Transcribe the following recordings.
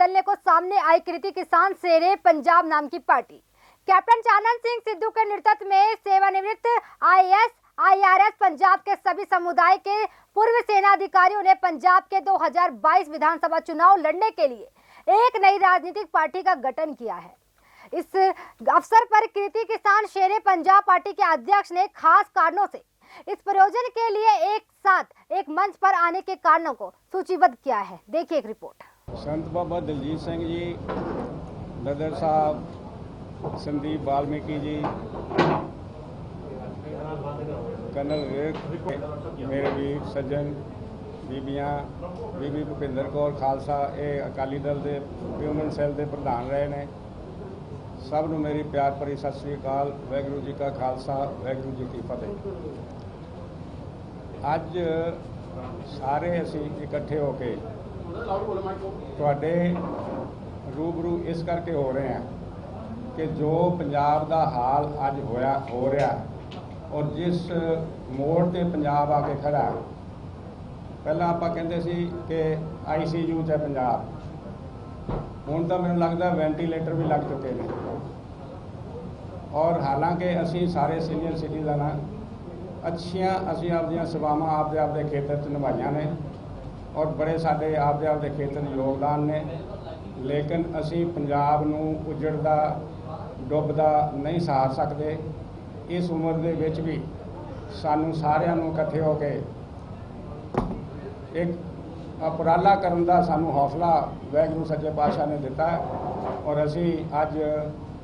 बदलने को सामने आई कृति किसान शेरे पंजाब नाम की पार्टी। कैप्टन चानन सिंह सिद्धू के नेतृत्व में सेवानिवृत्त आईएएस आईआरएस पंजाब के सभी समुदाय के पूर्व सेना अधिकारियों ने पंजाब के 2022 विधानसभा चुनाव लड़ने के लिए एक नई राजनीतिक पार्टी का गठन किया है। इस अवसर पर कृति किसान शेरे पंजाब पार्टी के अध्यक्ष ने खास कारणों से इस प्रयोजन के लिए एक साथ एक मंच पर आने के कारणों को सूचीबद्ध किया है। देखिए एक रिपोर्ट। संत बाबा दलजीत सिंह जी, ददर साहब, संदीप वाल्मीकि जी, कर्नल विवेक, मेरे वीर सज्जन, बीबियां, बीबी भुपिंदर कौर खालसा, ये अकाली दल के ह्यूमन सैल के प्रधान रहे ने। सब नूं मेरी प्यार भरी सत श्री अकाल। वाहिगुरू जी का खालसा, वाहिगुरू जी की फतेह। अज सारे असी इकट्ठे होके तुहाडे रूबरू इस करके हो रहे हैं कि जो पंजाब का हाल अज हो रहा और जिस मोड़ ते पंजाब आके खड़ा है, पहला आप कहते सी कि ICU है पंजाब, हुण तो मैनूं लगता वेंटीलेटर भी लग चुके हैं। और हालांकि असी सारे सीनियर सिटीजन अच्छियां असी आपदियां सेवावां आपदे खेतर च निभाईआं ने और बड़े साडे आपदे खेतर योगदान ने, लेकिन असी पंजाब नूं उजड़दा डुबदा नहीं सहार सकते। इस उम्र दे विच भी सानूं सारिआं नूं इकट्ठे होके एक उपराला करन दा सानूं हौसला वाहिगुरू सच्चे पातशाह ने दिता है। और असी अज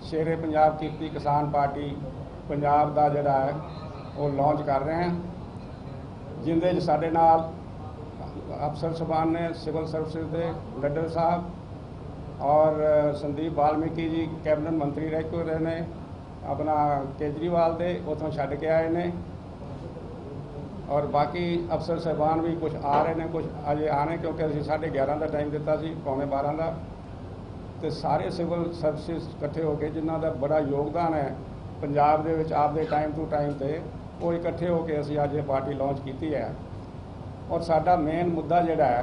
शेरे पंजाब कीर्ति किसान पार्टी पंजाब का जिहड़ा है वो लॉन्च कर रहे हैं, जिंदे च साडे नाल अफसर साहबान ने सिविल सर्विसिज के लड्डर साहब और संदीप वाल्मीकि जी कैबिनेट मंत्री रह चुके रहे ने, अपना केजरीवाल दे उतों छड्ड के आए ने, और बाकी अफसर साहबान भी कुछ आ रहे हैं, कुछ अजे आने, क्योंकि असीं 11:30 का टाइम दिता सी, 11:15 का। तो सारे सिविल सर्विसिज इकट्ठे होकर जिन्हों का बड़ा योगदान है पंजाब दे विच आपदे टाइम टू टाइम ते वो इकट्ठे होकर असीं अज ये पार्टी लॉन्च की है। और साडा मेन मुद्दा जिहड़ा है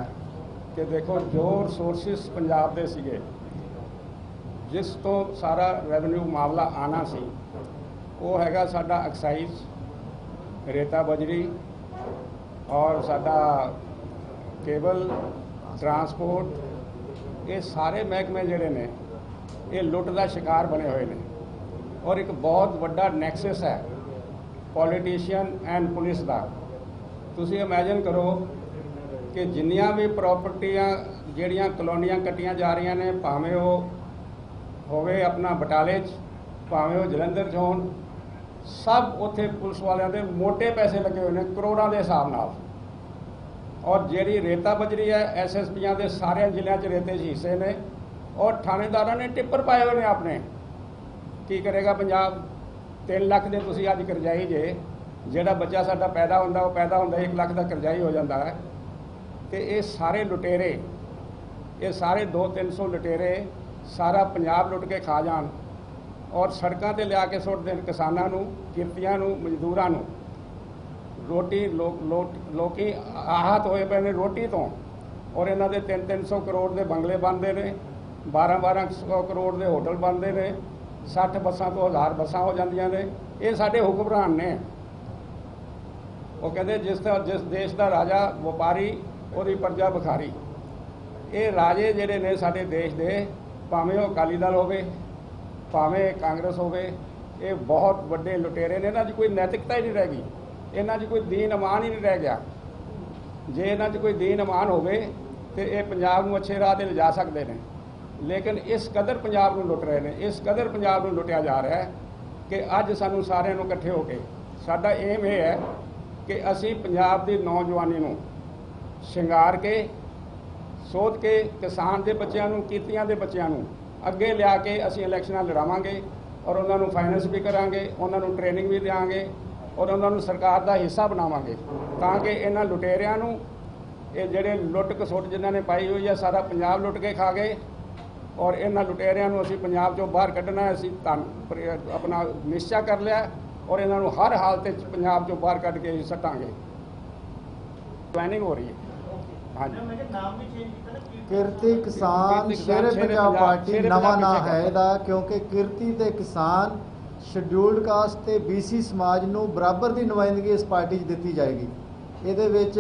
कि देखो जो रिसोर्सिस पंजाब दे सीगे, जिस तो सारा रेवन्यू मामला आना सी, वो हैगा साडा एक्साइज, रेता बजरी और साडा केबल ट्रांसपोर्ट, ये सारे महकमे जिहड़े ने ये लुट का शिकार बने हुए हैं। और एक बहुत वड्डा नैक्सस है पॉलिटिशियन एंड पुलिस का। तुसीं इमैजिन करो कि जिन्नियां भी प्रॉपर्टियां जिहड़ियां कलोनियां कट्टियां जा रही ने, भावें वो होवे अपना बटाले च, भावें वो जलंधर च होण, सब उत्थे पुलिस वालियां दे मोटे पैसे लगे हुए हैं करोड़ों के हिसाब नाल। और जिहड़ी रेता बजरी है SSPयां दे सारे जिलों च रेते च हिस्से ने, और थानेदारां ने टिप्पर पाए हुए हैं अपने। की करेगा पंजाब? 3 लाख के तुसीं अज करजाई जे, जिहड़ा बच्चा साडा पैदा होंदा वो पैदा होंदा 1 लाख का करजाई हो जाता है। तो ये सारे लुटेरे, ये सारे 200-300 लुटेरे सारा पंजाब लुट के खा जान और सड़कों पर लिया के सुट देन किसानों नूं, किरतियां नूं, मजदूरां नूं। रोटी लोकी आहत होए पे ने रोटी तो, और इन्हां दे 300-300 करोड़ के बंगले बनते हैं, 1200 करोड़ के होटल बनते हैं, 60 बसां तो 1000 बसां हो जांदियां ने। ये साडे हुक्मरान ने। वो कहते जिस देश का राजा व्यापारी उहदी प्रजा भिखारी। ये राजे जिहड़े ने साडे देश दे, भावें वो अकाली दल होवे, भावें कांग्रेस होवे, ये बहुत वड्डे लुटेरे ने। इन्हां 'च कोई नैतिकता ही नहीं रह गई, इन्हां 'च कोई दीन ईमान ही नहीं रह गया। जे इन्हां 'च कोई दीन ईमान होवे तो ये पंजाब नूं अच्छे राह ते लिजा सकते हैं, लेकिन इस कदर पंजाब नूं लुट रहे हैं, इस कदर पंजाब नूं लुटिया जा रहा है कि अज सानूं सारिआं नूं इकट्ठे होके साडा एम यह है कि असी पंजाब की नौजवानी नूं शिंगार के सोध के किसान के बच्चों नूं, किरतियां के बच्चों नूं अगे लिया के असी इलैक्शनां लड़ावांगे और उन्होंने फाइनेंस भी करांगे, उन्होंने ट्रेनिंग भी देंगे और उन्होंने सरकार का हिस्सा बनावांगे, ताकि इन्हां लुटेरियां नूं ये जिहड़े लुट कसुट जिन्हां ने पाई हुई है सारा पंजाब लुट के खा गए। और इन्हां लुटेरियां नूं असीं पंजाब चों बाहर कढ़ना है, असीं अपना निश्चय कर लिया और इन्हां नूं हर हालत पंजाब चों बाहर कढ़ के सट्टांगे। प्लैनिंग हो रही है हाँ जी ਕਿਰਤੀ ਕਿਸਾਨ ਸ਼ੇਰੇ ਪੰਜਾਬ ਪਾਰਟੀ ਨਵਾਂ ਨਾਂ ਹੈ ਇਹਦਾ, ਕਿਉਂਕਿ ਕਿਰਤੀ ਤੇ ਕਿਸਾਨ ਸ਼ਡਿਊਲਡ ਕਾਸਟ ਤੇ BC ਸਮਾਜ ਨੂੰ ਬਰਾਬਰ ਦੀ ਨੁਮਾਇੰਦਗੀ ਇਸ ਪਾਰਟੀ 'ਚ ਦਿੱਤੀ ਜਾਏਗੀ। ਇਹਦੇ ਵਿੱਚ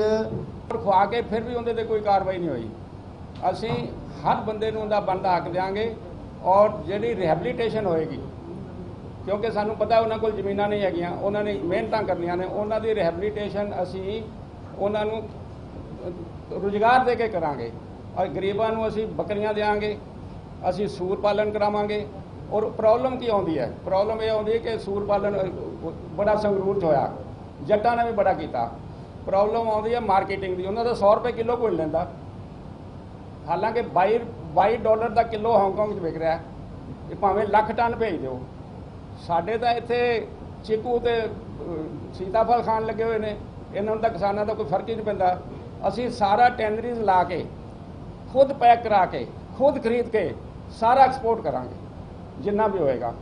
ਖਵਾ ਕੇ ਫਿਰ ਵੀ ਉਹਦੇ ਤੇ ਕੋਈ ਕਾਰਵਾਈ ਨਹੀਂ ਹੋਈ। ਅਸੀਂ ਹਰ ਬੰਦੇ ਨੂੰ ਉਹਦਾ ਬਣਦਾ ਹੱਕ ਦਿਆਂਗੇ ਔਰ ਜਿਹੜੀ ਰਿਹੈਬਿਲਿਟੇਸ਼ਨ ਹੋਏਗੀ, ਕਿਉਂਕਿ ਸਾਨੂੰ ਪਤਾ ਉਹਨਾਂ ਕੋਲ ਜ਼ਮੀਨਾਂ ਨਹੀਂ ਹੈਗੀਆਂ, ਉਹਨਾਂ ਨੇ ਮਿਹਨਤਾਂ ਕਰਨੀਆਂ ਨੇ, ਉਹਨਾਂ ਦੀ ਰਿਹੈਬਿਲਿਟੇਸ਼ਨ ਅਸੀਂ ਉਹਨਾਂ ਨੂੰ ਰੁਜ਼ਗਾਰ ਦੇ ਕੇ ਕਰਾਂਗੇ। ਔਰ ਗਰੀਬਾਂ ਨੂੰ ਅਸੀਂ ਬੱਕਰੀਆਂ ਦੇਵਾਂਗੇ, ਅਸੀਂ ਸੂਰ ਪਾਲਣ ਕਰਾਵਾਂਗੇ। ਔਰ ਪ੍ਰੋਬਲਮ ਕੀ ਆਉਂਦੀ ਹੈ? ਪ੍ਰੋਬਲਮ ਇਹ ਆਉਂਦੀ ਹੈ ਕਿ ਸੂਰ ਪਾਲਣ ਬੜਾ ਸੰਗਰੂਰ 'ਚ ਹੋਇਆ, ਜੱਟਾਂ ਨੇ ਵੀ ਬੜਾ ਕੀਤਾ। ਪ੍ਰੋਬਲਮ ਆਉਂਦੀ ਹੈ ਮਾਰਕੀਟਿੰਗ ਦੀ। ਉਹਨਾਂ ਦਾ 100 ਰੁਪਏ ਕਿਲੋ ਕੋਈ ਲੈਂਦਾ, ਹਾਲਾਂਕਿ $22 ਦਾ ਕਿਲੋ ਹਾਂਗਕਾਂਗ 'ਚ ਵਿਕ ਰਿਹਾ। ਇਹ ਭਾਵੇਂ ਲੱਖ ਟਨ ਭੇਜ ਦਿਓ। ਸਾਡੇ ਤਾਂ ਇੱਥੇ ਚੀਕੂ ਤੇ ਸੀਤਾਫਲ ਖਾਣ ਲੱਗੇ ਹੋਏ ਨੇ, ਇਹਨਾਂ ਨੂੰ ਤਾਂ ਕਿਸਾਨਾਂ ਦਾ ਕੋਈ ਫਰਕ ਹੀ ਨਹੀਂ ਪੈਂਦਾ। ਅਸੀਂ ਸਾਰਾ ਟੈਂਡਰੀਜ਼ ਲਾ ਕੇ ਖੁਦ ਪੈਕ ਕਰਾ ਕੇ ਖੁਦ ਖਰੀਦ ਕੇ ਸਾਰਾ ਐਕਸਪੋਰਟ ਕਰਾਂਗੇ ਜਿੰਨਾ ਵੀ ਹੋਏਗਾ।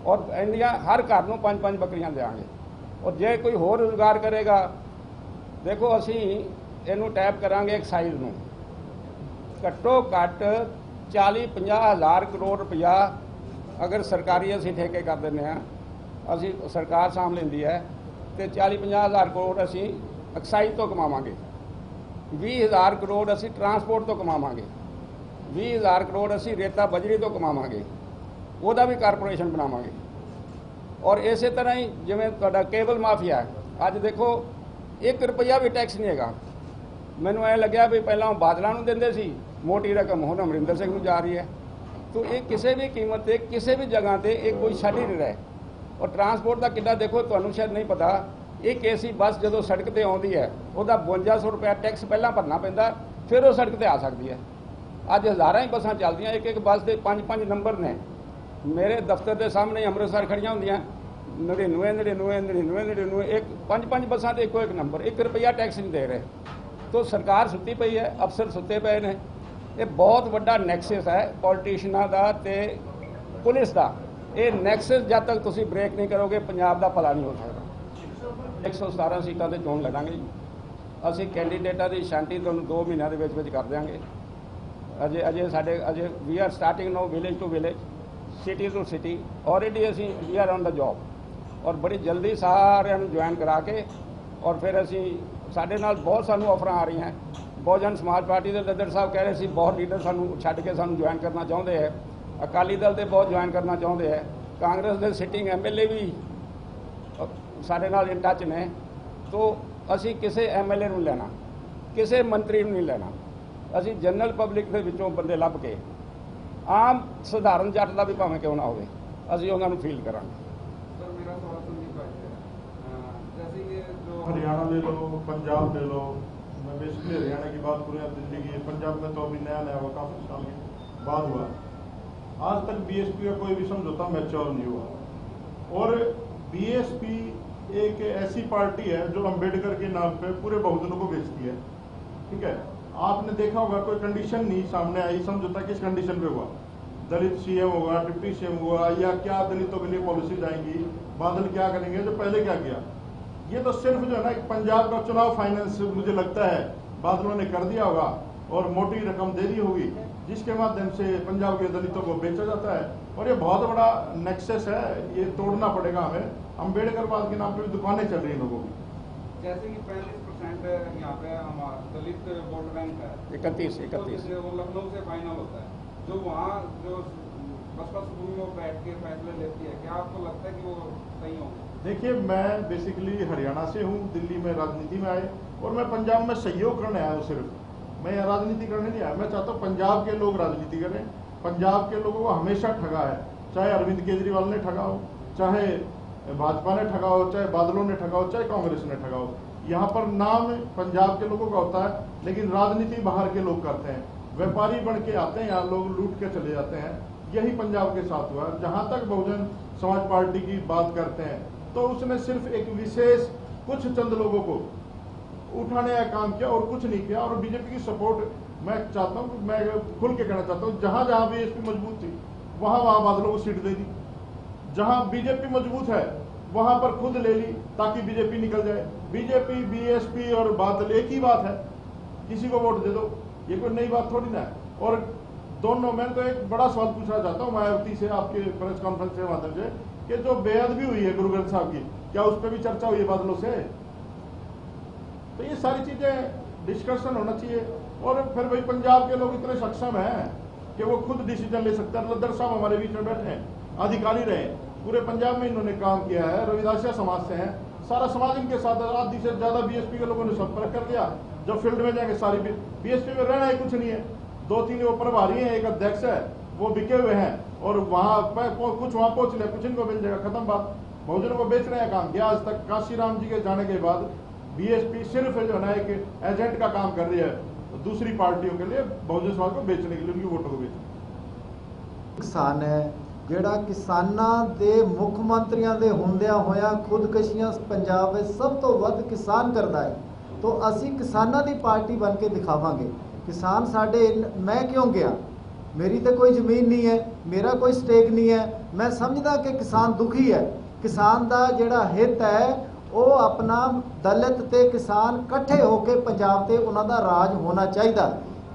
ਔਰ ਇੰਡੀਆ ਹਰ ਘਰ ਨੂੰ 5-5 ਬੱਕਰੀਆਂ ਦੇਵਾਂਗੇ। ਔਰ ਜੇ ਕੋਈ ਹੋਰ ਰੁਜ਼ਗਾਰ ਕਰੇਗਾ, ਦੇਖੋ ਅਸੀਂ ਇਹਨੂੰ ਟੈਪ ਕਰਾਂਗੇ ਐਕਸਾਈਜ਼ ਨੂੰ। ਘੱਟੋ ਘੱਟ 40-50 ਹਜ਼ਾਰ ਕਰੋੜ ਰੁਪਇਆ ਅਗਰ ਸਰਕਾਰੀ ਅਸੀਂ ਠੇਕੇ ਕਰ ਦਿੰਦੇ ਹਾਂ, ਅਸੀਂ ਸਰਕਾਰ ਸਾਂਭ ਲੈਂਦੀ ਹੈ, ਤੇ 40-50 ਹਜ਼ਾਰ ਕਰੋੜ ਅਸੀਂ ਐਕਸਾਈਜ਼ ਤੋਂ ਕਮਾਵਾਂਗੇ। 20,000 ਕਰੋੜ ਅਸੀਂ ਟਰਾਂਸਪੋਰਟ ਤੋਂ ਕਮਾਵਾਂਗੇ। 20,000 ਕਰੋੜ ਅਸੀਂ ਰੇਤਾ ਬਜਰੀ ਤੋਂ ਕਮਾਵਾਂਗੇ, ਉਹਦਾ ਵੀ ਕਾਰਪੋਰੇਸ਼ਨ ਬਣਾਵਾਂਗੇ। ਔਰ ਇਸੇ ਤਰ੍ਹਾਂ ਹੀ ਜਿਵੇਂ ਤੁਹਾਡਾ ਕੇਬਲ ਮਾਫੀਆ, ਅੱਜ ਦੇਖੋ 1 ਰੁਪਈਆ ਵੀ ਟੈਕਸ ਨਹੀਂ ਹੈਗਾ। ਮੈਨੂੰ ਐ ਲੱਗਿਆ ਵੀ ਪਹਿਲਾਂ ਬਾਦਲਾਂ ਨੂੰ ਦਿੰਦੇ ਸੀ ਮੋਟੀ ਰਕਮ, ਹੁਣ ਅਮਰਿੰਦਰ ਸਿੰਘ ਨੂੰ ਜਾ ਰਹੀ ਹੈ। तो ये किसी भी कीमत से किसी भी जगह पर एक कोई छड़ ही नहीं रहे। और ट्रांसपोर्ट का कितना देखो, तो शायद नहीं पता, एक ऐसी बस जो सड़क पर आती है वह 5200 रुपया टैक्स पहला भरना पैंदा, फिर वो सड़क पर आ सकती है। अज हज़ारा ही बसा चलदियाँ, एक बस के 5-5 नंबर ने। मेरे दफ्तर के सामने अमृतसर खड़ियाँ होंदियां 99, एक 5-5 बसा तो एक नंबर, 1 रुपया टैक्स नहीं दे रहे। तो सरकार सुती पई है, अफसर सुते पे ने। ये बहुत बड़ा नैक्सस है पॉलिटिशियनां दा ते पुलिस का। ये नैक्सस जब तक तुसी ब्रेक नहीं करोगे पंजाब का भला नहीं हो सकता। 117 सीटां ते चोण लड़ांगे जी। असीं कैंडीडेटां दी शांति तुहानूं 2 महीनों दे विच कर देंगे। अजे we are starting no village to village, city to city. Already असीं we are on the job और बड़ी जल्दी सारिਆਂ ਨੂੰ ज्वाइन करा के और फिर असीं साडे नाल बहुत सानूं ऑफरां आ रही हैं। बहुजन समाज पार्टी के लीडर साहब कह रहे सी बहुत लीडर सानू छड्ड के सानू ज्वाइन करना चाहते हैं। अकाली दल के बहुत ज्वाइन करना चाहते हैं। कांग्रेस के सिटिंग MLA भी साडे नाल इन टच ने। तो असी किसी MLA नूं लेना, किसी मंत्री नूं नहीं लेना। असी जनरल पब्लिक के विचों बंदे लभ के आम सधारण जट का भी भावें क्यों ना होवे, असी उन्हां नूं फील करांगे। हरियाणा ले लो, पंजाब ले लो, मैं बेसिकली हरियाणा की बात करूँ या दिल्ली की, पंजाब में तो अभी नया हुआ, काफ़ी साल के बाद हुआ। आज तक BSP का कोई भी समझौता मैच्योर नहीं हुआ। और BSP एक ऐसी पार्टी है जो अंबेडकर के नाम पे पूरे बहुजनों को बेचती है। ठीक है, आपने देखा होगा कोई कंडीशन नहीं सामने आई, समझौता किस कंडीशन पे हुआ? दलित CM होगा, डिप्टी CM हुआ, या क्या दलितों के लिए पॉलिसीज आएंगी, बादल क्या करेंगे, जो पहले क्या किया। ये तो सिर्फ जो है ना पंजाब का चुनाव फाइनेंस मुझे लगता है बादलों ने कर दिया होगा और मोटी रकम दे दी होगी, जिसके माध्यम से पंजाब के दलितों को बेचा जाता है। और ये बहुत बड़ा नेक्सस है, ये तोड़ना पड़ेगा हमें। अम्बेडकरवाद के नाम पे भी दुकानें चल रही हैं लोगों की। जैसे कि 35% यहाँ पे हमारा दलित वोट बैंक है, 31 वो लखनऊ से फाइनल होता है, जो वहाँ जो बसपा स्कूल में बैठ के फैसले लेती है, क्या आपको लगता है कि वो सही होंगे? देखिए, मैं बेसिकली हरियाणा से हूँ, दिल्ली में राजनीति में आए, और मैं पंजाब में सहयोग करने आया हूँ। सिर्फ मैं यहाँ राजनीति करने नहीं आया। मैं चाहता हूँ पंजाब के लोग राजनीति करें। पंजाब के लोगों को हमेशा ठगा है, चाहे अरविंद केजरीवाल ने ठगा हो, चाहे भाजपा ने ठगा हो, चाहे बादलों ने ठगा हो, चाहे कांग्रेस ने ठगा हो। यहाँ पर नाम पंजाब के लोगों का होता है, लेकिन राजनीति बाहर के लोग करते हैं। व्यापारी बन के आते हैं, यहाँ लोग लूट के चले जाते हैं। यही पंजाब के साथ हुआ। जहाँ तक बहुजन समाज पार्टी की बात करते हैं, तो उसने सिर्फ एक विशेष कुछ चंद लोगों को उठाने का काम किया और कुछ नहीं किया। और बीजेपी की सपोर्ट मैं चाहता हूँ, मैं खुल के कहना चाहता हूँ, जहां जहां BSP मजबूत थी वहां वहां बादलों को सीट दे दी। जहां BJP मजबूत है वहां पर खुद ले ली ताकि BJP निकल जाए। BJP, BSP और बादल एक ही बात है। किसी को वोट दे दो, ये कोई नई बात थोड़ी ना है। और दोनों, मैं तो एक बड़ा सवाल पूछना चाहता हूँ मायावती से आपके प्रेस कॉन्फ्रेंस के माध्यम से कि जो बेअदबी हुई है गुरु ग्रंथ साहब की, क्या उस पर भी चर्चा हुई है बादलों से? तो ये सारी चीजें डिस्कशन होना चाहिए। और फिर भाई पंजाब के लोग इतने सक्षम हैं कि वो खुद डिसीजन ले सकते हैं। लद्दर साहब हमारे बीच में बैठे हैं, अधिकारी रहे, पूरे पंजाब में इन्होंने काम किया है, रविदासिया समाज से हैं, सारा समाज इनके साथ, आधी से ज्यादा बीएसपी के लोगों ने संपर्क कर लिया। जब फील्ड में जाएंगे सारी बीएसपी में रहना ही कुछ नहीं है, 2-3 वो प्रभारी हैं, एक अध्यक्ष है, वो बिके हुए हैं और वहां कुछ वहां पहुंच लिया, कुछ इनको मिल जाएगा, खत्म बात। बहुजनों को बेच रहे हैं काम किया आज तक। काशीराम जी के जाने के बाद बीएसपी सिर्फ जो है ना एक एजेंट का काम कर रही है दूसरी पार्टियों के लिए, बहुजन समाज को बेचने के लिए, उनकी वोटों को बेचने। ਕਿਸਾਨ ਹੈ ਜਿਹੜਾ ਕਿਸਾਨਾਂ ਦੇ ਮੁੱਖ ਮੰਤਰੀਆਂ ਦੇ ਹੁੰਦਿਆਂ ਹੋਇਆਂ ਖੁਦਕਸ਼ੀਆਂ ਪੰਜਾਬ ਵਿੱਚ ਸਭ ਤੋਂ ਵੱਧ ਕਿਸਾਨ ਕਰਦਾ ਹੈ। तो ਅਸੀਂ ਕਿਸਾਨਾਂ ਦੀ ਪਾਰਟੀ ਬਣ ਕੇ ਦਿਖਾਵਾਂਗੇ। ਕਿਸਾਨ ਸਾਡੇ, ਮੈਂ ਕਿਉਂ ਗਿਆ, ਮੇਰੀ ਤਾਂ ਕੋਈ ਜ਼ਮੀਨ ਨਹੀਂ ਹੈ, ਮੇਰਾ ਕੋਈ ਸਟੇਕ ਨਹੀਂ ਹੈ, ਮੈਂ ਸਮਝਦਾ ਕਿ ਕਿਸਾਨ ਦੁਖੀ ਹੈ। ਕਿਸਾਨ ਦਾ ਜਿਹੜਾ ਹਿੱਤ ਹੈ ਉਹ ਆਪਣਾ ਦਲਿਤ ਤੇ ਕਿਸਾਨ ਇਕੱਠੇ ਹੋ ਕੇ ਪੰਜਾਬ ਤੇ ਉਹਨਾਂ ਦਾ ਰਾਜ ਹੋਣਾ ਚਾਹੀਦਾ।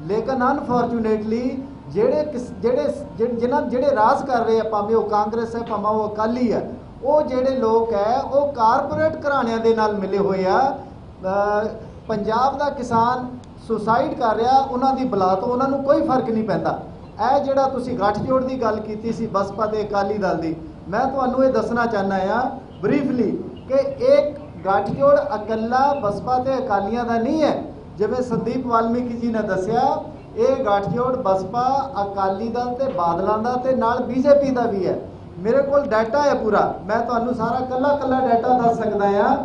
ਲੇਕਿਨ ਅਨਫੋਰਚੂਨੇਟਲੀ ਜਿਹੜੇ ਰਾਜ ਕਰ ਰਹੇ ਆ, ਭਾਵੇਂ ਉਹ ਕਾਂਗਰਸ ਹੈ ਭਾਵੇਂ ਉਹ ਅਕਾਲੀ ਹੈ, ਉਹ ਜਿਹੜੇ ਲੋਕ ਹੈ ਉਹ ਕਾਰਪੋਰੇਟ ਘਰਾਣਿਆਂ ਦੇ ਨਾਲ ਮਿਲੇ ਹੋਏ ਆ। ਪੰਜਾਬ ਦਾ ਕਿਸਾਨ ਸੁਸਾਈਡ ਕਰ ਰਿਹਾ, ਉਹਨਾਂ ਦੀ ਬਲਾ ਤੋਂ ਉਹਨਾਂ ਨੂੰ ਕੋਈ ਫਰਕ ਨਹੀਂ ਪੈਂਦਾ। ਇਹ ਜਿਹੜਾ ਤੁਸੀਂ ਗੱਠਜੋੜ ਦੀ ਗੱਲ ਕੀਤੀ ਸੀ ਬਸਪਾ ਤੇ ਅਕਾਲੀ ਦਲ ਦੀ, ਮੈਂ ਤੁਹਾਨੂੰ ਇਹ ਦੱਸਣਾ ਚਾਹੁੰਦਾ ਆ ਬਰੀਫਲੀ ਕਿ ਇੱਕ ਗੱਠਜੋੜ ਇਕੱਲਾ ਬਸਪਾ ਤੇ ਅਕਾਲੀਆਂ ਦਾ ਨਹੀਂ ਹੈ। ਜਿਵੇਂ ਸੰਦੀਪ ਵਾਲਮੀਕੀ ਜੀ ਨੇ ਦੱਸਿਆ, ਇਹ ਗੱਠਜੋੜ ਬਸਪਾ, ਅਕਾਲੀ ਦਲ ਤੇ ਬਾਦਲਾਂ ਦਾ ਤੇ ਨਾਲ ਬੀਜੇਪੀ ਦਾ ਵੀ ਹੈ। ਮੇਰੇ ਕੋਲ ਡਾਟਾ ਹੈ ਪੂਰਾ, ਮੈਂ ਤੁਹਾਨੂੰ ਸਾਰਾ ਕੱਲਾ ਡਾਟਾ ਦੱਸ ਸਕਦਾ ਆ।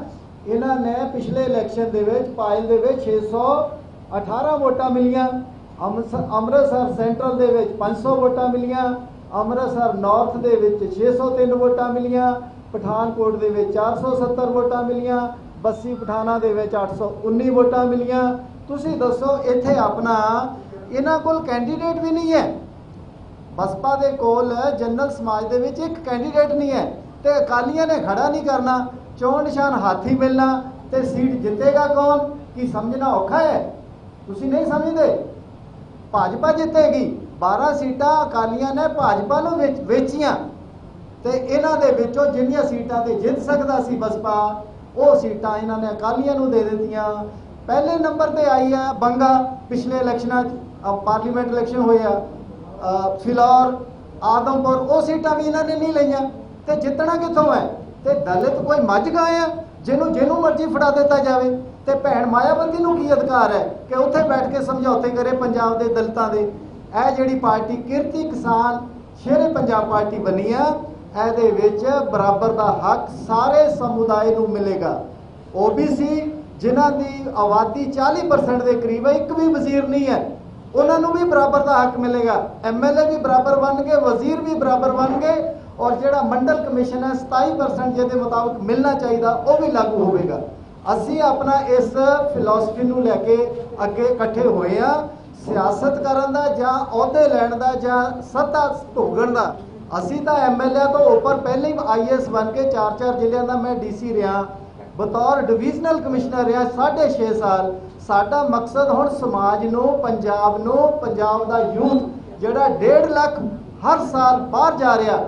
ਇਹਨਾਂ ਨੇ ਪਿਛਲੇ ਇਲੈਕਸ਼ਨ ਦੇ ਵਿੱਚ ਪਾਇਲ ਦੇ ਵਿੱਚ 618 ਵੋਟਾਂ ਮਿਲੀਆਂ, ਅੰਮ੍ਰਿਤਸਰ ਸੈਂਟਰਲ ਦੇ ਵਿੱਚ 500 ਵੋਟਾਂ ਮਿਲੀਆਂ, ਅੰਮ੍ਰਿਤਸਰ ਨਾਰਥ ਦੇ ਵਿੱਚ 603 ਵੋਟਾਂ ਮਿਲੀਆਂ, ਪਠਾਨਕੋਟ ਦੇ ਵਿੱਚ 470 ਵੋਟਾਂ ਮਿਲੀਆਂ, ਬੱਸੀ ਪਠਾਣਾ ਦੇ ਵਿੱਚ 819 ਵੋਟਾਂ ਮਿਲੀਆਂ। ਤੁਸੀਂ ਦੱਸੋ, ਇੱਥੇ ਆਪਣਾ ਇਹਨਾਂ ਕੋਲ ਕੈਂਡੀਡੇਟ ਵੀ ਨਹੀਂ ਹੈ। ਬਸਪਾ ਦੇ ਕੋਲ ਜਨਰਲ ਸਮਾਜ ਦੇ ਵਿੱਚ ਇੱਕ ਕੈਂਡੀਡੇਟ ਨਹੀਂ ਹੈ ਤੇ ਅਕਾਲੀਆਂ ਨੇ ਖੜਾ ਨਹੀਂ ਕਰਨਾ, ਚੋਣ ਨਿਸ਼ਾਨ ਹੱਥ ਹੀ ਮਿਲਣਾ ਤੇ ਸੀਟ ਜਿੱਤੇਗਾ ਕੌਣ? ਕੀ ਸਮਝਣਾ ਔਖਾ ਹੈ? ਤੁਸੀਂ ਨਹੀਂ ਸਮਝਦੇ। ਭਾਜਪਾ ਜਿੱਤੇਗੀ। 12 ਸੀਟਾਂ ਅਕਾਲੀਆਂ ਨੇ ਭਾਜਪਾ ਨੂੰ ਵੇਚੀਆਂ ਤੇ ਇਹਨਾਂ ਦੇ ਵਿੱਚੋਂ ਜਿੰਨੀਆਂ ਸੀਟਾਂ ਤੇ ਜਿੱਤ ਸਕਦਾ ਸੀ ਬਸਪਾ, ਉਹ ਸੀਟਾਂ ਇਹਨਾਂ ਨੇ ਅਕਾਲੀਆਂ ਨੂੰ ਦੇ ਦਿੱਤੀਆਂ। ਪਹਿਲੇ ਨੰਬਰ ਤੇ ਆਈ ਹੈ ਬੰਗਾ, ਪਿਛਲੇ ਇਲੈਕਸ਼ਨਾਂ 'ਚ ਪਾਰਲੀਮੈਂਟ ਇਲੈਕਸ਼ਨ ਹੋਇਆ, ਫਿਲੌਰ, ਆਦਮਪੁਰ, ਉਹ ਸੀਟਾਂ ਵੀ ਇਹਨਾਂ ਨੇ ਨਹੀਂ ਲਈਆਂ ਤੇ ਜਿੱਤਣਾ ਕਿੱਥੋਂ ਹੈ? ਤੇ ਦਲਿਤ ਕੋਈ ਮੱਝ ਗਾਏ ਆ ਜਿਹਨੂੰ ਮਰਜ਼ੀ ਫੜਾ ਦਿੱਤਾ ਜਾਵੇ? ਤੇ ਭੈਣ ਮਾਇਆਵਤੀ ਨੂੰ ਕੀ ਅਧਿਕਾਰ ਹੈ ਕਿ ਉੱਥੇ ਬੈਠ ਕੇ ਸਮਝੌਤੇ ਕਰੇ ਪੰਜਾਬ ਦੇ ਦਲਿਤਾਂ ਦੇ? ਇਹ ਜਿਹੜੀ ਪਾਰਟੀ ਕਿਰਤੀ ਕਿਸਾਨ ਸ਼ੇਰੇ ਪੰਜਾਬ ਪਾਰਟੀ ਬਣੀ ਆ, ਇਹਦੇ ਵਿੱਚ ਬਰਾਬਰ ਦਾ ਹੱਕ ਸਾਰੇ ਸਮੁਦਾਇ ਨੂੰ ਮਿਲੇਗਾ। OBC ਜਿਨ੍ਹਾਂ ਦੀ ਆਬਾਦੀ 40% ਦੇ ਕਰੀਬ ਹੈ, ਇੱਕ ਵੀ ਵਜ਼ੀਰ ਨਹੀਂ ਹੈ, ਉਹਨਾਂ ਨੂੰ ਵੀ ਬਰਾਬਰ ਦਾ ਹੱਕ ਮਿਲੇਗਾ। MLA ਵੀ ਬਰਾਬਰ ਬਣਨਗੇ, ਵਜ਼ੀਰ ਵੀ ਬਰਾਬਰ ਬਣਨਗੇ ਔਰ ਜਿਹੜਾ ਮੰਡਲ ਕਮਿਸ਼ਨ ਹੈ 27% ਜਿਹਦੇ ਮੁਤਾਬਕ ਮਿਲਣਾ ਚਾਹੀਦਾ, ਉਹ ਵੀ ਲਾਗੂ ਹੋਵੇਗਾ। ਅਸੀਂ ਆਪਣਾ ਇਸ ਫਿਲਾਸਫੀ ਨੂੰ ਲੈ ਕੇ ਅੱਗੇ ਇਕੱਠੇ ਹੋਏ ਆ। ਸਿਆਸਤ ਕਰਨ ਦਾ ਜਾਂ ਅਹੁਦੇ ਲੈਣ ਦਾ ਜਾਂ ਸੱਤਾ ਭੋਗਣ ਦਾ, ਅਸੀਂ ਤਾਂ MLA ਤੋਂ ਉੱਪਰ ਪਹਿਲੇ ਹੀ IAS ਬਣ ਕੇ 4 ਜ਼ਿਲ੍ਹਿਆਂ ਦਾ ਮੈਂ DC ਰਿਹਾ, ਬਤੌਰ ਡਿਵੀਜ਼ਨਲ ਕਮਿਸ਼ਨਰ ਰਿਹਾ 6.5 ਸਾਲ। ਸਾਡਾ ਮਕਸਦ ਹੁਣ ਸਮਾਜ ਨੂੰ, ਪੰਜਾਬ ਦਾ ਯੂਥ ਜਿਹੜਾ 1.5 ਲੱਖ ਹਰ ਸਾਲ ਬਾਹਰ ਜਾ ਰਿਹਾ,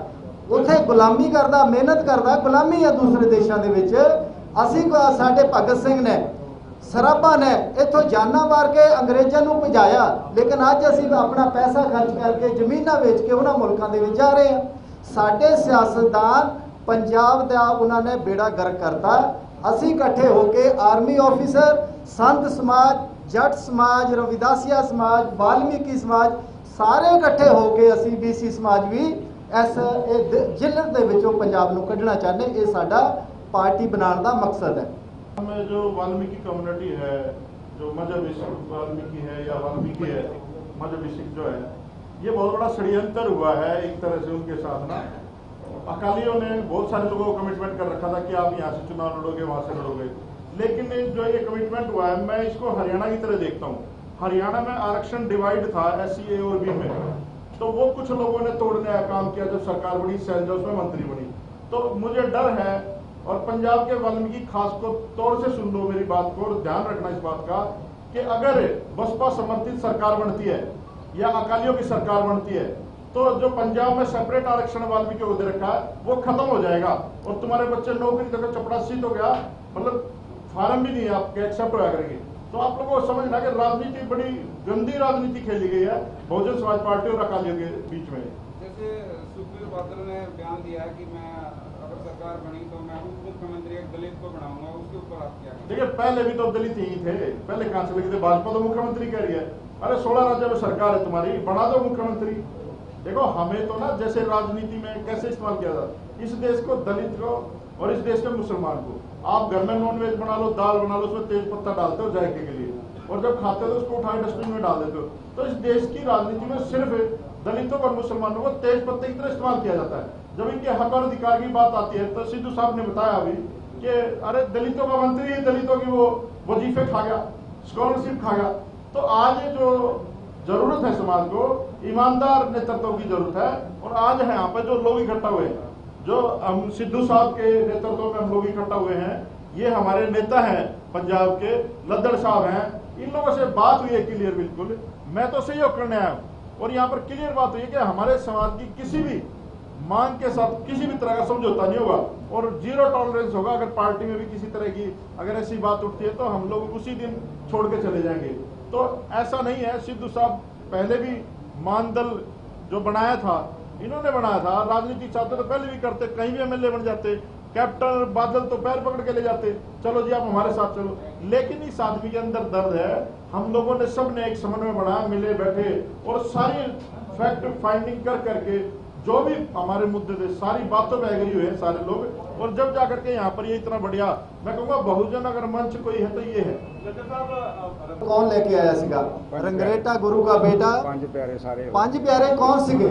ਉੱਥੇ ਗੁਲਾਮੀ ਕਰਦਾ, ਮਿਹਨਤ ਕਰਦਾ, ਗੁਲਾਮੀ ਹੈ ਦੂਸਰੇ ਦੇਸ਼ਾਂ ਦੇ ਵਿੱਚ। ਅਸੀਂ ਸਾਡੇ ਭਗਤ ਸਿੰਘ ਨੇ, ਸਰਾਭਾ ਨੇ ਇੱਥੋਂ ਜਾਨਾਂ ਮਾਰ ਕੇ ਅੰਗਰੇਜ਼ਾਂ ਨੂੰ ਭਜਾਇਆ, ਲੇਕਿਨ ਅੱਜ ਅਸੀਂ ਆਪਣਾ ਪੈਸਾ ਖਰਚ ਕਰਕੇ ਜ਼ਮੀਨਾਂ ਵੇਚ ਕੇ ਉਹਨਾਂ ਮੁਲਕਾਂ ਦੇ ਵਿੱਚ ਜਾ ਰਹੇ ਹਾਂ। ਸਾਡੇ ਸਿਆਸਤਦਾਨ ਪੰਜਾਬ ਦਾ ਉਹਨਾਂ ਨੇ ਬੇੜਾ ਗਰਕ ਕਰਤਾ। ਅਸੀਂ ਇਕੱਠੇ ਹੋ ਕੇ ਆਰਮੀ ਆਫੀਸਰ, ਸੰਤ ਸਮਾਜ, ਜੱਟ ਸਮਾਜ, ਰਵਿਦਾਸੀਆ ਸਮਾਜ, ਵਾਲਮੀਕੀ ਸਮਾਜ, ਸਾਰੇ ਇਕੱਠੇ ਹੋ ਕੇ ਅਸੀਂ BC ਸਮਾਜ ਵੀ ਇਸ ਜ਼ਿਲ੍ਹੇ ਦੇ ਵਿੱਚੋਂ ਪੰਜਾਬ ਨੂੰ ਕੱਢਣਾ ਚਾਹੁੰਦੇ। ਇਹ ਸਾਡਾ पार्टी बनाने का मकसद है। में जो वाल्मीकि कम्युनिटी है, जो मजहबी वाल्मीकि है या वाल्मीकि है, मजहबी सिख जो है, ये बहुत बड़ा षड्यंत्र हुआ है एक तरह से उनके साथ ना। अकालियों ने बहुत सारे लोगों को कमिटमेंट कर रखा था कि आप यहाँ से चुनाव लड़ोगे, वहाँ से लड़ोगे, लेकिन जो ये कमिटमेंट हुआ है, मैं इसको हरियाणा की तरह देखता हूँ। हरियाणा में आरक्षण डिवाइड था SC, A और B में, तो वो कुछ लोगों ने तोड़ने का काम किया जब सरकार बनी, सैलजा उसमें मंत्री बनी। तो मुझे डर है, और पंजाब के वाल्मीकि खास को तौर से सुन लो मेरी बात को और ध्यान रखना इस बात का कि अगर बसपा समर्थित सरकार बनती है या अकालियों की सरकार बनती है तो जो पंजाब में सेपरेट आरक्षण वाल्मीकि को दे रखा है वो खत्म हो जाएगा और तुम्हारे बच्चे नौकरी तक चपरासी हो गया, मतलब फार्म भी नहीं है आपके एक्सेप्ट होया करेंगे। तो आप लोगों को समझना कि राजनीति बड़ी गंदी राजनीति खेली गई है बहुजन समाज पार्टी और अकालियों के बीच में। जैसे सुखबीर बादल ने बयान दिया है कि मैं अगर सरकार बनी तो मैं उप मुख्यमंत्री एक दलित को बनाऊंगा, उसके ऊपर आप क्या कहेंगे? देखिए पहले भी तो दलित ही थे, पहले कहां से लगे थे? भाजपा तो मुख्यमंत्री कह रही है, अरे 16 राज्य में सरकार है तुम्हारी, बना दो मुख्यमंत्री। देखो हमें तो ना जैसे राजनीति में कैसे इस्तेमाल किया जाता, इस देश को दलित को और इस देश के मुसलमान को आप घर में नॉनवेज बना लो, दाल बना लो, उसमें तेज पत्ता डालते हो जायके के लिए, और जब खाते हो तो उसको उठाए डस्टबिन में डाल देते हो। तो इस देश की राजनीति में सिर्फ दलितों और मुसलमानों को तेज पत्ते की तरह इस्तेमाल किया जाता है। जब इनके हक और अधिकार की बात आती है तो सिद्धू साहब ने बताया अभी कि अरे दलितों का मंत्री ही दलितों की वो वजीफे खा गया, स्कॉलरशिप खा गया। तो आज जो जरूरत है समाज को ईमानदार नेतृत्व की जरूरत है, और आज है यहाँ पे जो लोग इकट्ठा हुए हैं, जो हम सिद्धू साहब के नेतृत्व में हम लोग इकट्ठा हुए हैं, ये हमारे नेता हैं पंजाब के, लद्दड़ साहब हैं, इन लोगों से बात हुई है क्लियर बिल्कुल, मैं तो सहयोग करने आया हूँ। और यहाँ पर क्लियर बात हुई है कि हमारे समाज की किसी भी मांग के साथ किसी भी तरह का समझौता नहीं होगा और 0 टॉलरेंस होगा। अगर पार्टी में भी किसी तरह की अगर ऐसी बात उठती है तो हम लोग उसी दिन छोड़ के चले जाएंगे। तो ऐसा नहीं है, सिद्धू साहब पहले भी मानदल जो बनाया था इन्होंने बनाया था, राजनीति चाहते तो पहले भी करते, कहीं भी एमएलए बन जाते, कैप्टन बादल तो पैर पकड़ के ले जाते, चलो जी आप हमारे साथ चलो। लेकिन इस आदमी के अंदर दर्द है, हम लोगों ने सबने एक समन्वय बनाया, मिले बैठे और सारी फैक्ट फाइंडिंग कर करके जो भी हमारे मुद्दे थे सारी बातों में एग्री हुए सारे लोग, और जब जाकर के यहाँ पर ये इतना बढ़िया, मैं कहूँगा बहुजन अगर मंच कोई है तो ये है। कौन लेके आया सीगा? रंगरेटा गुरु का बेटा, 5 प्यारे सारे 5 प्यारे कौन सीगे?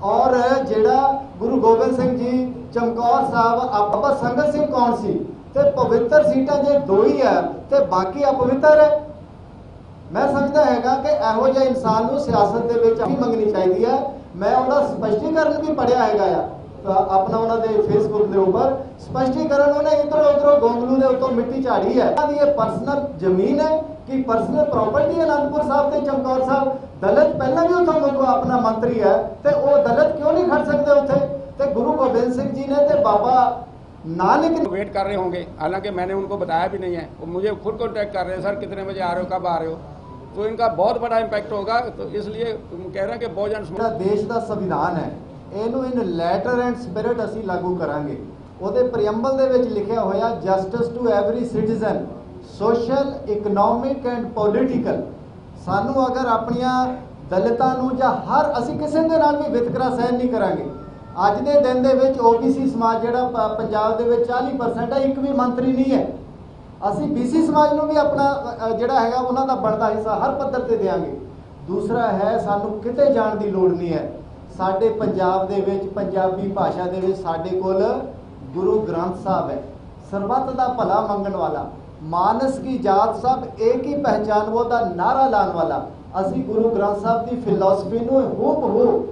और जेड़ा गुरु गोबिंद सिंह जी, चमकौर साहब, बाबा संगत सिंह कौन सी? ते पवित्र सीटां जे 2 ही है ते बाकी अपवित्र है। मैं समझदा हैगा कि ਇਹੋ ਜਿਹੇ ਇਨਸਾਨ ਨੂੰ ਸਿਆਸਤ ਦੇ ਵਿੱਚ ਵੀ ਮੰਗਣੀ ਚਾਹੀਦੀ ਹੈ। ਮੈਂ ਉਹਦਾ ਸਪਸ਼ਟੀਕਰਨ ਵੀ ਪੜਿਆ ਹੈਗਾ ਆ ਆਪਣਾ ਉਹਨਾਂ ਦੇ ਫੇਸਬੁੱਕ ਦੇ ਉੱਪਰ ਸਪਸ਼ਟੀਕਰਨ ਉਹਨੇ ਇਧਰੋਂ ਉਧਰੋਂ ਗੋਂਗਲੂ ਦੇ ਉੱਤੋਂ ਮਿੱਟੀ ਝਾੜੀ ਹੈ। ਉਹਦੀ ਇਹ ਪਰਸਨਲ ਜ਼ਮੀਨ ਹੈ ਕਿ ਪਰਸਨਲ ਪ੍ਰਾਪਰਟੀ ਹੈ। ਅਨੰਦਪੁਰ ਸਾਹਿਬ ਤੇ ਚਮਕੌਰ ਸਾਹਿਬ ਦਲਿਤ ਪਹਿਲਾਂ ਵੀ ਉੱਥੋਂ ਆਪਣਾ ਮੰਤਰੀ ਹੈ ਤੇ ਉਹ ਦਲਿਤ ਕਿਉਂ ਨਹੀਂ ਖੜ ਸਕਦੇ ਉੱਥੇ? ਤੇ ਗੁਰੂ ਗੋਬਿੰਦ ਸਿੰਘ ਜੀ ने ਤੇ ਬਾਬਾ नानक वेट कर रहे होंगे, हालांकि मैंने उनको बताया भी नहीं है, वो मुझे खुद कॉन्टैक्ट कर रहे हैं, सर कितने बजे आ रहे हो, कब आ रहे हो। तो इनका बहुत बड़ा इम्पैक्ट होगा। तो इसलिए कह रहे हैं कि बहुजन ਜਿਹੜਾ ਦੇਸ਼ ਦਾ ਸੰਵਿਧਾਨ ਹੈ ਇਹਨੂੰ ਇਨ ਲੈਟਰ ਐਂਡ ਸਪਿਰਿਟ ਅਸੀਂ ਲਾਗੂ ਕਰਾਂਗੇ। ਉਹਦੇ ਪ੍ਰੀਐਂਬਲ ਦੇ ਵਿੱਚ ਲਿਖਿਆ ਹੋਇਆ justice to every citizen, social, economic and political. ਸਾਨੂੰ ਅਗਰ ਆਪਣੀਆਂ ਦਲਿਤਾਂ ਨੂੰ ਜਾਂ ਹਰ ਅਸੀਂ ਕਿਸੇ ਦੇ ਨਾਲ ਵੀ ਵਿਤਕਰਾ ਸਹਿਣ ਨਹੀਂ ਕਰਾਂਗੇ। ਅੱਜ ਦੇ ਦਿਨ ਦੇ ਵਿੱਚ OBC ਸਮਾਜ ਜਿਹੜਾ ਪੰਜਾਬ ਦੇ ਵਿੱਚ 40% ਹੈ, ਇੱਕ ਵੀ ਮੰਤਰੀ ਨਹੀਂ ਹੈ। ਅਸੀਂ BC ਸਮਾਜ ਨੂੰ ਵੀ ਆਪਣਾ ਜਿਹੜਾ ਹੈਗਾ ਉਹਨਾਂ ਦਾ ਬਣਦਾ ਹਿੱਸਾ ਹਰ ਪੱਧਰ ਤੇ ਦੇਵਾਂਗੇ। ਦੂਸਰਾ ਹੈ ਸਾਨੂੰ ਕਿਤੇ ਜਾਣ ਦੀ ਲੋੜ ਨਹੀਂ ਹੈ। ਸਾਡੇ ਪੰਜਾਬ ਦੇ ਵਿੱਚ ਪੰਜਾਬੀ ਭਾਸ਼ਾ ਦੇ ਵਿੱਚ ਸਾਡੇ ਕੋਲ ਗੁਰੂ ਗ੍ਰੰਥ ਸਾਹਿਬ ਹੈ, ਸਰਬੱਤ ਦਾ ਭਲਾ ਮੰਗਣ ਵਾਲਾ, ਮਾਨਸ ਕੀ ਜਾਤ ਸਭ ਇੱਕ ਹੀ ਪਹਿਚਾਨ वो ਦਾ ਨਾਰਾ ਲਾਉਣ ਵਾਲਾ। ਅਸੀਂ ਗੁਰੂ ਗ੍ਰੰਥ ਸਾਹਿਬ ਦੀ ਫਿਲਾਸਫੀ ਨੂੰ ਹੂਬਹੂ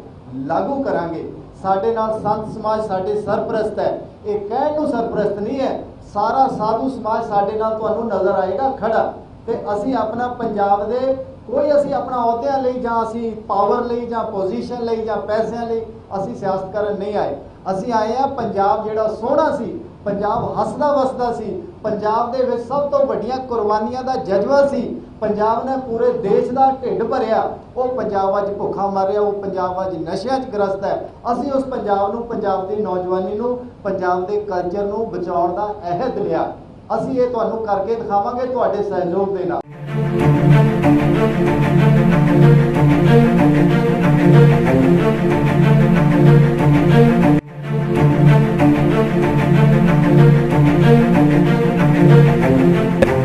ਲਾਗੂ ਕਰਾਂਗੇ। ਸਾਡੇ ਨਾਲ ਸੰਤ ਸਮਾਜ ਸਾਡੇ ਸਰਪ੍ਰਸਤ ਹੈ, ਇਹ ਕਹਿਣ ਨੂੰ ਸਰਪ੍ਰਸਤ ਨਹੀਂ ਹੈ। ਸਾਰਾ ਸਾਧੂ ਸਮਾਜ ਸਾਡੇ ਨਾਲ ਤੁਹਾਨੂੰ ਨਜ਼ਰ ਆਏਗਾ ਖੜਾ। ਤੇ ਅਸੀਂ ਆਪਣਾ ਪੰਜਾਬ ਦੇ ਕੋਈ ਅਸੀਂ ਆਪਣਾ ਅਹੁਦਿਆਂ ਲਈ ਜਾਂ ਅਸੀਂ ਪਾਵਰ ਲਈ ਜਾਂ ਪੋਜੀਸ਼ਨ ਲਈ ਜਾਂ ਪੈਸਿਆਂ ਲਈ ਅਸੀਂ ਸਿਆਸਤ ਕਰਨ ਨਹੀਂ ਆਏ। ਅਸੀਂ ਆਏ ਆ ਪੰਜਾਬ ਜਿਹੜਾ ਸੋਹਣਾ ਸੀ, ਪੰਜਾਬ ਹੱਸਦਾ ਵਸਦਾ ਸੀ, ਪੰਜਾਬ ਦੇ ਵਿੱਚ ਸਭ ਤੋਂ ਵੱਡੀਆਂ ਕੁਰਬਾਨੀਆਂ ਦਾ ਜਜ਼ਬਾ ਸੀ, ਪੰਜਾਬ ਨੇ ਪੂਰੇ ਦੇਸ਼ ਦਾ ਢਿੱਡ ਭਰਿਆ। ਉਹ ਪੰਜਾਬ ਅੱਜ ਭੁੱਖਾ ਮਰ ਰਿਹਾ, ਉਹ ਪੰਜਾਬ ਅੱਜ ਨਸ਼ਿਆਂ 'ਚ ਗ੍ਰਸਤ ਹੈ। ਅਸੀਂ ਉਸ ਪੰਜਾਬ ਨੂੰ, ਪੰਜਾਬ ਦੀ ਨੌਜਵਾਨੀ ਨੂੰ, ਪੰਜਾਬ ਦੇ ਕਲਚਰ ਨੂੰ ਬਚਾਉਣ ਦਾ ਅਹਿਦ ਲਿਆ। ਅਸੀਂ ਇਹ ਤੁਹਾਨੂੰ ਕਰਕੇ ਦਿਖਾਵਾਂਗੇ ਤੁਹਾਡੇ ਸਹਿਯੋਗ ਦੇ ਨਾਲ।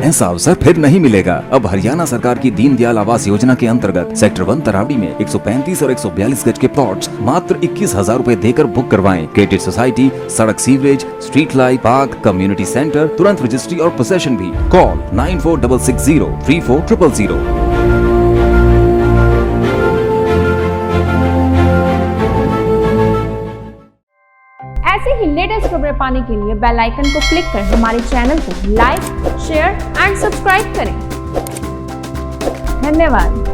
ऐसा अवसर फिर नहीं मिलेगा। अब हरियाणा सरकार की दीनदयाल आवास योजना के अंतर्गत सेक्टर 1 तरावड़ी में 135 और 142 गज के प्लॉट्स मात्र 21,000 रुपए देकर बुक करवाएं। क्रेडिट सोसाइटी, सड़क, sewerage, street light, park, community centre, तुरंत रजिस्ट्री और पोसेशन भी। कॉल 9466034000। ऐसे ही लेटेस्ट खबरें पाने के लिए बेल आइकन को क्लिक कर हमारे चैनल को लाइक, शेयर एंड सब्सक्राइब करें। धन्यवाद।